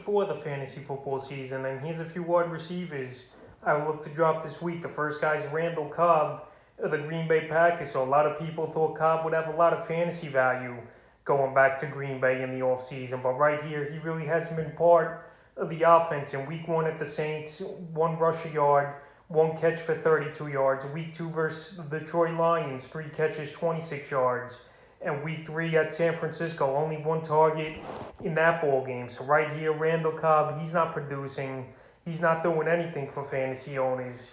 4 of the fantasy football season, and here's a few wide receivers I would look to drop this week. The first guy is Randall Cobb of the Green Bay Packers. So a lot of people thought Cobb would have a lot of fantasy value going back to Green Bay in the offseason, but right here, he really hasn't been part of the offense. In week 1 at the Saints, 1 rush a yard, 1 catch for 32 yards. Week 2 versus the Detroit Lions, 3 catches, 26 yards. And week 3 at San Francisco, only 1 target in that ball game. So right here, Randall Cobb, he's not producing. He's not doing anything for fantasy owners.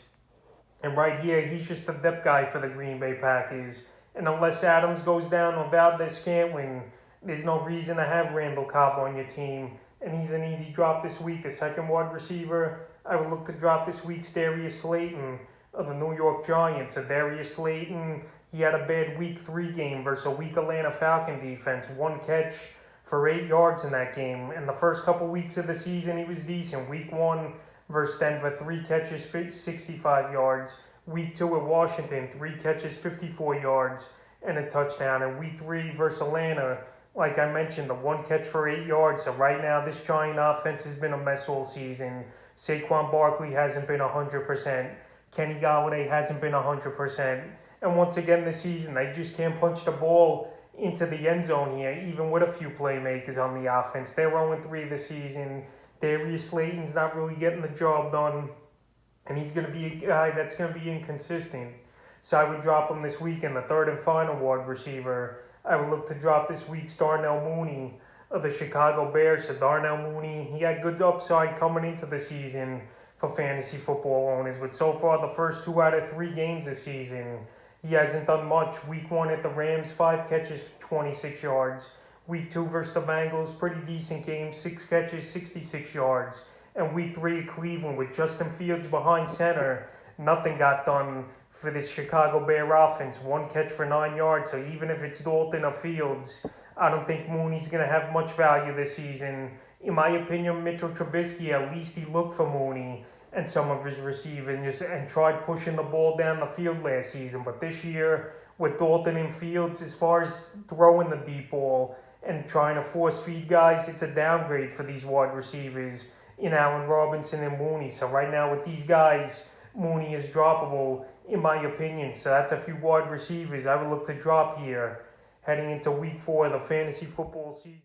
And right here, he's just a depth guy for the Green Bay Packers. And unless Adams goes down or Valdez-Scantling, there's no reason to have Randall Cobb on your team. And he's an easy drop this week. The second wide receiver I would look to drop this week is Darius Leighton of the New York Giants. So Darius Leighton, he had a bad week 3 game versus a weak Atlanta Falcon defense. 1 catch for 8 yards in that game. And the first couple weeks of the season, he was decent. Week 1 versus Denver, 3 catches, 65 yards. Week 2 at Washington, 3 catches, 54 yards, and a touchdown. And week 3 versus Atlanta, like I mentioned, the 1 catch for 8 yards. So right now, this Giant offense has been a mess all season. Saquon Barkley hasn't been 100%. Kenny Golladay hasn't been 100%. And once again this season, they just can't punch the ball into the end zone here, even with a few playmakers on the offense. They're 0-3 this season. Darius Slayton's not really getting the job done, and he's going to be a guy that's going to be inconsistent. So I would drop him this week. In the third and final wide receiver I would look to drop this week's Darnell Mooney of the Chicago Bears. So Darnell Mooney, he had good upside coming into the season for fantasy football owners, but so far the first 2 out of 3 games this season, he hasn't done much. Week 1 at the Rams, 5 catches, 26 yards. Week 2 versus the Bengals, pretty decent game, 6 catches, 66 yards. And week 3 at Cleveland with Justin Fields behind center, nothing got done for this Chicago Bear offense. 1 catch for 9 yards. So even if it's Dalton or Fields, I don't think Mooney's going to have much value this season. In my opinion, Mitchell Trubisky, at least he looked for Mooney and some of his receivers and tried pushing the ball down the field last season. But this year, with Dalton and Fields, as far as throwing the deep ball and trying to force feed guys, it's a downgrade for these wide receivers in Allen Robinson and Mooney. So right now with these guys, Mooney is droppable in my opinion. So that's a few wide receivers I would look to drop here heading into week 4 of the fantasy football season.